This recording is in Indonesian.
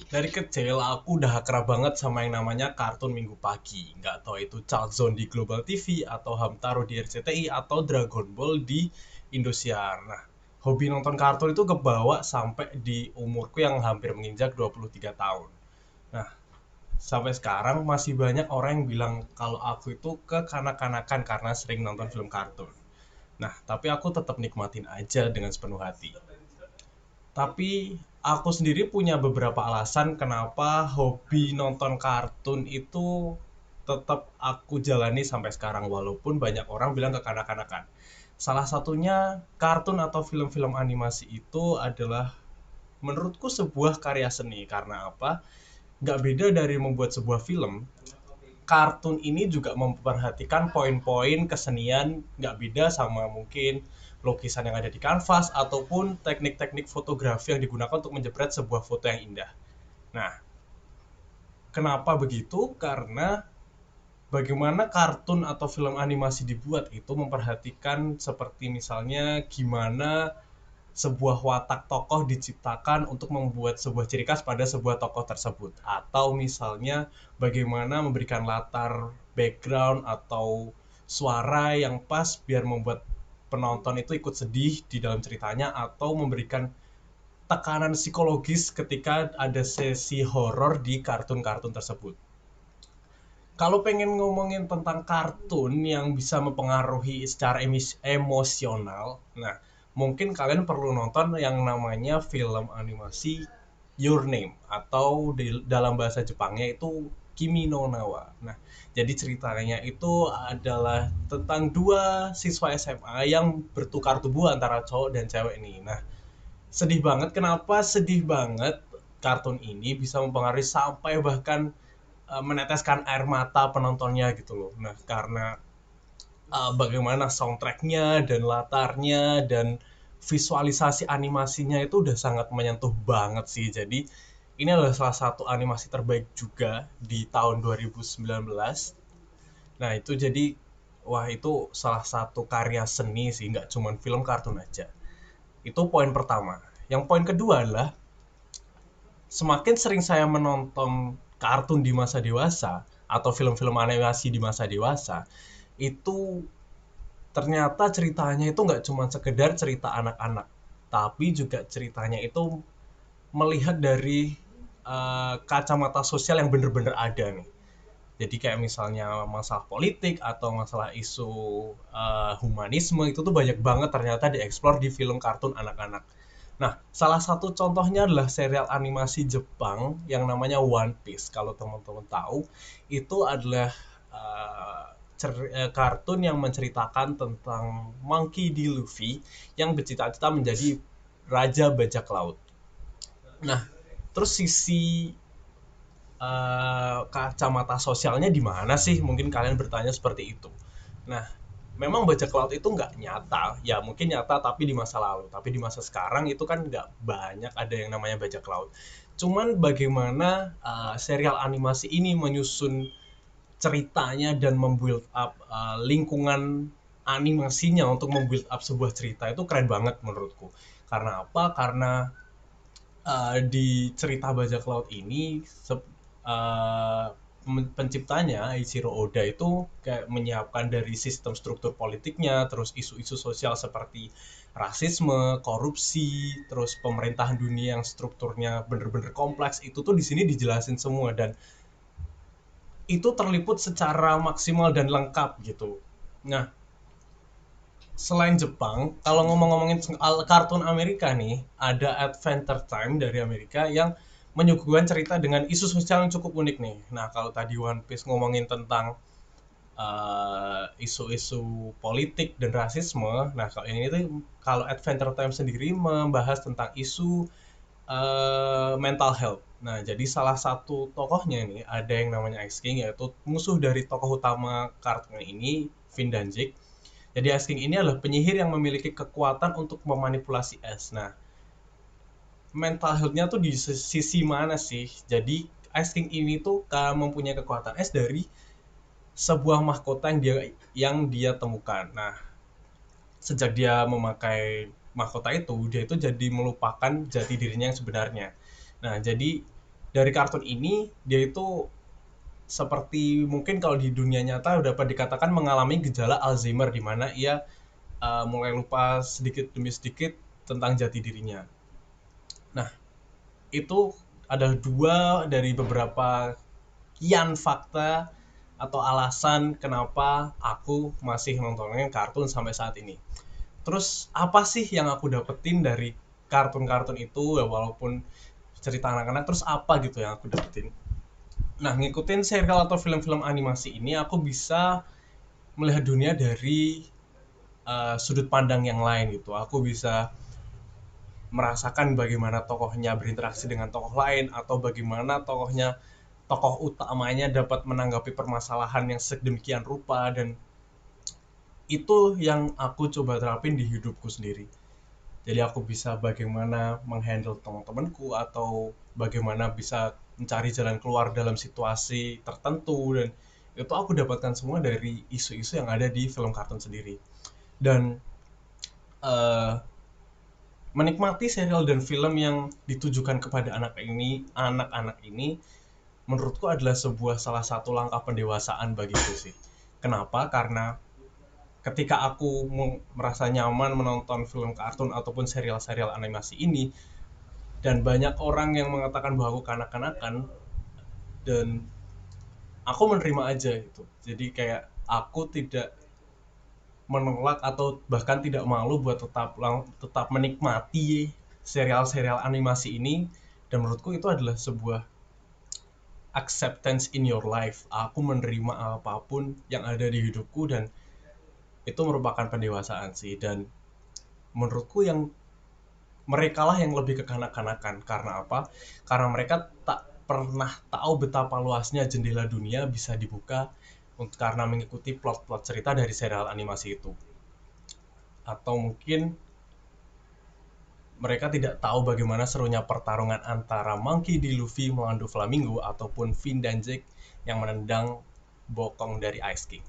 Dari kecil aku udah akrab banget sama yang namanya kartun Minggu Pagi. Nggak tahu itu Child Zone di Global TV, atau Hamtaro di RCTI, atau Dragon Ball di Indosiar. Nah, hobi nonton kartun itu kebawa sampai di umurku yang hampir menginjak 23 tahun. Nah, sampai sekarang masih banyak orang yang bilang kalau aku itu kekanak-kanakan karena sering nonton film kartun. Nah, tapi aku tetap nikmatin aja dengan sepenuh hati. Tapi aku sendiri punya beberapa alasan kenapa hobi nonton kartun itu tetap aku jalani sampai sekarang walaupun banyak orang bilang kekanak-kanakan. Salah satunya kartun atau film-film animasi itu adalah menurutku sebuah karya seni. Karena apa? Nggak beda dari membuat sebuah film, kartun ini juga memperhatikan poin-poin kesenian, nggak beda sama mungkin lukisan yang ada di kanvas ataupun teknik-teknik fotografi yang digunakan untuk menjepret sebuah foto yang indah. Nah, kenapa begitu? Karena bagaimana kartun atau film animasi dibuat itu memperhatikan seperti misalnya gimana sebuah watak tokoh diciptakan untuk membuat sebuah ciri khas pada sebuah tokoh tersebut, atau misalnya bagaimana memberikan latar background atau suara yang pas biar membuat penonton itu ikut sedih di dalam ceritanya, atau memberikan tekanan psikologis ketika ada sesi horor di kartun-kartun tersebut. Kalau pengen ngomongin tentang kartun yang bisa mempengaruhi secara emosional, nah mungkin kalian perlu nonton yang namanya film animasi Your Name, atau dalam bahasa Jepangnya itu Kimi no Nawa. Nah, jadi ceritanya itu adalah tentang dua siswa SMA yang bertukar tubuh antara cowok dan cewek nih. Nah, sedih banget. Kenapa sedih banget? Kartun ini bisa mempengaruhi sampai bahkan meneteskan air mata penontonnya gitu loh. Nah, karena bagaimana soundtracknya dan latarnya dan visualisasi animasinya itu udah sangat menyentuh banget sih. Jadi ini adalah salah satu animasi terbaik juga di tahun 2019. Nah, itu jadi wah, itu salah satu karya seni sih, nggak cuma film kartun aja. Itu poin pertama. Yang poin kedua adalah semakin sering saya menonton kartun di masa dewasa atau film-film animasi di masa dewasa, itu ternyata ceritanya itu nggak cuma sekedar cerita anak-anak, tapi juga ceritanya itu melihat dari kacamata sosial yang bener-bener ada nih. Jadi kayak misalnya masalah politik atau masalah isu humanisme itu tuh banyak banget ternyata dieksplor di film kartun anak-anak. Nah, salah satu contohnya adalah serial animasi Jepang yang namanya One Piece. Kalau teman-teman tahu, itu adalah kartun yang menceritakan tentang Monkey D. Luffy yang bercita-cita menjadi raja bajak laut. Nah, terus sisi kacamata sosialnya di mana sih? Mungkin kalian bertanya seperti itu. Nah, memang bajak laut itu nggak nyata, ya mungkin nyata tapi di masa lalu. Tapi di masa sekarang itu kan nggak banyak ada yang namanya bajak laut. Cuman bagaimana serial animasi ini menyusun ceritanya dan membuild up lingkungan animasinya untuk membuild up sebuah cerita itu keren banget menurutku. Karena apa? Karena di cerita bajak laut ini uh, penciptanya Eiichiro Oda itu kayak menyiapkan dari sistem struktur politiknya, terus isu-isu sosial seperti rasisme, korupsi, terus pemerintahan dunia yang strukturnya bener-bener kompleks, itu tuh di sini dijelasin semua dan itu terliput secara maksimal dan lengkap gitu. Nah, selain Jepang, kalau ngomong-ngomongin kartun Amerika nih, ada Adventure Time dari Amerika yang menyuguhkan cerita dengan isu sosial yang cukup unik nih. Nah, kalau tadi One Piece ngomongin tentang isu-isu politik dan rasisme, nah kalau ini tuh kalau Adventure Time sendiri membahas tentang isu mental health. Nah, jadi salah satu tokohnya ini ada yang namanya Ice King, yaitu musuh dari tokoh utama kartun ini, Vin Danjik. Jadi Ice King ini adalah penyihir yang memiliki kekuatan untuk memanipulasi es. Nah, mental health-nya tuh di sisi mana sih? Jadi Ice King ini tuh mempunyai kekuatan es dari sebuah mahkota yang dia temukan. Nah, sejak dia memakai mahkota itu, dia itu jadi melupakan jati dirinya yang sebenarnya. Nah, jadi Dari kartun ini dia itu seperti mungkin kalau di dunia nyata dapat dikatakan mengalami gejala Alzheimer di mana ia mulai lupa sedikit demi sedikit tentang jati dirinya. Nah, itu ada dua dari beberapa kian fakta atau alasan kenapa aku masih nontonin kartun sampai saat ini. Terus apa sih yang aku dapetin dari kartun-kartun itu ya, walaupun cerita anak-anak, terus apa gitu yang aku dapetin? Nah, ngikutin serial atau film-film animasi ini aku bisa melihat dunia dari sudut pandang yang lain gitu. Aku bisa merasakan bagaimana tokohnya berinteraksi dengan tokoh lain atau bagaimana tokoh utamanya dapat menanggapi permasalahan yang sedemikian rupa, dan itu yang aku coba terapin di hidupku sendiri. Jadi aku bisa bagaimana menghandle teman-temanku atau bagaimana bisa mencari jalan keluar dalam situasi tertentu, dan itu aku dapatkan semua dari isu-isu yang ada di film kartun sendiri. Dan eh, menikmati serial dan film yang ditujukan kepada anak-anak ini menurutku adalah salah satu langkah pendewasaan bagiku sih. Kenapa? Karena ketika aku merasa nyaman menonton film kartun ataupun serial-serial animasi ini, dan banyak orang yang mengatakan bahwa aku kanak-kanakan, dan aku menerima aja itu. Jadi kayak aku tidak menolak atau bahkan tidak malu buat tetap menikmati serial-serial animasi ini, dan menurutku itu adalah sebuah acceptance in your life. Aku menerima apapun yang ada di hidupku, dan itu merupakan pendewasaan sih. Dan menurutku yang mereka lah yang lebih kekanak-kanakan. Karena apa? Karena mereka tak pernah tahu betapa luasnya jendela dunia bisa dibuka karena mengikuti plot-plot cerita dari serial animasi itu. Atau mungkin mereka tidak tahu bagaimana serunya pertarungan antara Monkey D. Luffy melawan Doflamingo ataupun Finn dan Jake yang menendang bokong dari Ice King.